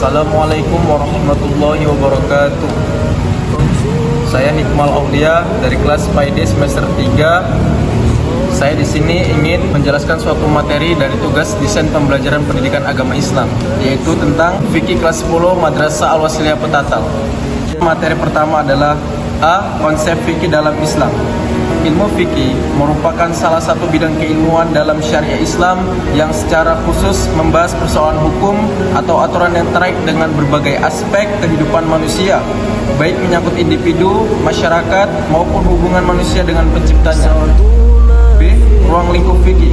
Assalamualaikum warahmatullahi wabarakatuh. Saya Hikmal Aulia dari kelas PAID semester 3. Saya di sini ingin menjelaskan suatu materi dari tugas desain pembelajaran pendidikan agama Islam, yaitu tentang fikih kelas 10 Madrasah Al-Wasliyah Petatal. Materi pertama adalah A. Konsep fikih dalam Islam. Ilmu fikih merupakan salah satu bidang keilmuan dalam syariah Islam yang secara khusus membahas persoalan hukum atau aturan yang terkait dengan berbagai aspek kehidupan manusia, baik menyangkut individu, masyarakat, maupun hubungan manusia dengan penciptanya. B. Ruang lingkup fikih.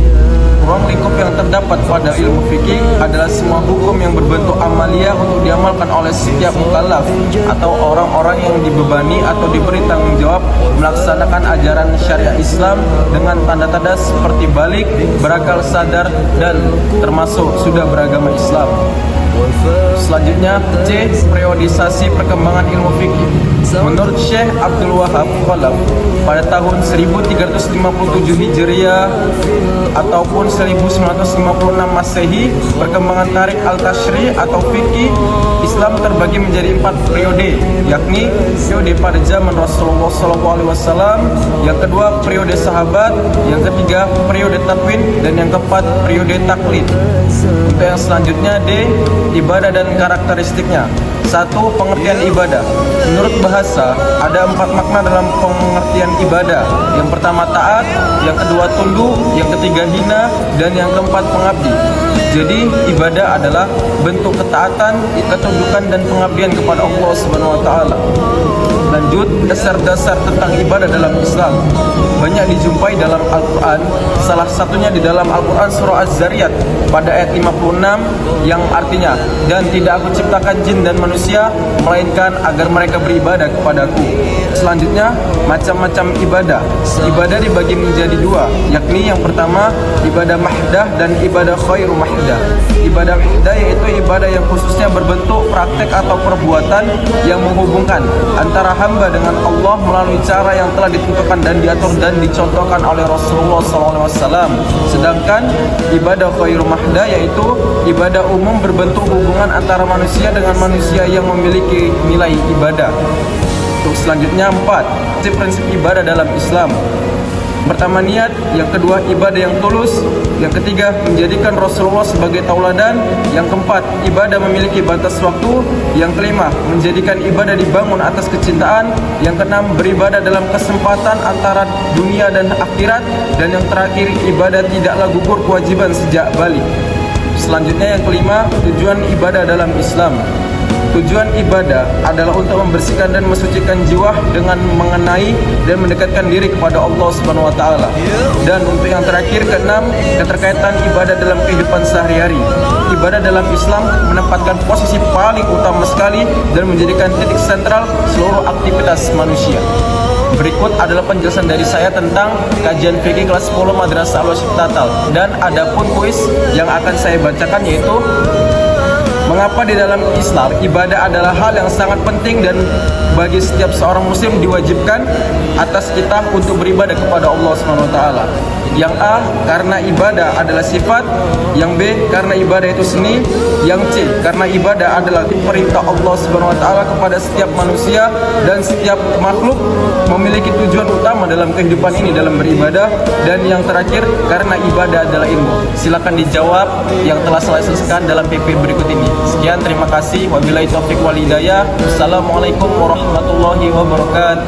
Ruang lingkup yang terdapat pada ilmu fikih adalah semua hukum yang berbentuk amalia untuk diamalkan oleh setiap mukallaf atau orang-orang yang dibebani atau diberi tanggung jawab melaksanakan ajaran syariah Islam dengan tanda-tanda seperti balik, berakal sadar, dan termasuk sudah beragama Islam. Selanjutnya, C. Periodisasi perkembangan ilmu fikih. Menurut Syekh Abdul Wahab Khalaf, pada tahun 1357 Hijriah ataupun 1956 Masehi, perkembangan tarik al-tashri' atau fikih Islam terbagi menjadi 4 periode, yakni periode pada zaman Rasulullah SAW, yang kedua periode sahabat, yang ketiga periode takwin, dan yang keempat periode taklid. Untuk yang selanjutnya, D. Ibadah dan karakteristiknya. 1. Pengertian ibadah. Menurut bahasa, ada 4 makna dalam pengertian ibadah. Yang pertama taat, yang kedua tunduk, yang ketiga hina, dan yang keempat pengabdi. Jadi ibadah adalah bentuk ketaatan, ketundukan, dan pengabdian kepada Allah Subhanahu wa taala. Lanjut, dasar-dasar tentang ibadah dalam Islam banyak dijumpai dalam Al-Quran. Salah satunya di dalam Al-Quran surah Az-Zariyat pada ayat 56 yang artinya, dan tidak aku ciptakan jin dan manusia melainkan agar mereka beribadah kepadaku. Selanjutnya, macam-macam ibadah. Ibadah dibagi menjadi 2, yakni yang pertama ibadah mahdah dan ibadah khairu mahdah. Ibadah mahdah yaitu ibadah yang khususnya berbentuk praktek atau perbuatan yang menghubungkan antara hamba dengan Allah melalui cara yang telah ditentukan dan diatur dan dicontohkan oleh Rasulullah SAW. Sedangkan ibadah khairu mahdah yaitu ibadah umum berbentuk hubungan antara manusia dengan manusia yang memiliki nilai ibadah. Untuk selanjutnya 4, prinsip ibadah dalam Islam. Pertama niat, yang kedua ibadah yang tulus, yang ketiga menjadikan Rasulullah sebagai tauladan, yang keempat ibadah memiliki batas waktu, yang kelima menjadikan ibadah dibangun atas kecintaan, yang keenam beribadah dalam kesempatan antara dunia dan akhirat, dan yang terakhir ibadah tidaklah gugur kewajiban sejak balik. Selanjutnya yang kelima, tujuan ibadah dalam Islam. Tujuan ibadah adalah untuk membersihkan dan mensucikan jiwa dengan mengenai dan mendekatkan diri kepada Allah Subhanahu wa taala. Dan untuk yang terakhir keenam, keterkaitan ibadah dalam kehidupan sehari-hari. Ibadah dalam Islam menempatkan posisi paling utama sekali dan menjadikan titik sentral seluruh aktivitas manusia. Berikut adalah penjelasan dari saya tentang kajian fikih kelas 10 Madrasah Al-Wasliyah Petatal, dan adapun kuis yang akan saya bacakan yaitu mengapa di dalam Islam ibadah adalah hal yang sangat penting dan bagi setiap seorang muslim diwajibkan atas kita untuk beribadah kepada Allah SWT. Yang A, karena ibadah adalah sifat. Yang B, karena ibadah itu seni. Yang C, karena ibadah adalah perintah Allah SWT kepada setiap manusia dan setiap makhluk memiliki tujuan utama dalam kehidupan ini dalam beribadah. Dan yang terakhir, karena ibadah adalah ilmu. Silakan dijawab yang telah saya selesaikan dalam PP berikut ini. Sekian, terima kasih. Wabillahi taufiq wal hidayah. Wassalamualaikum warahmatullahi wabarakatuh.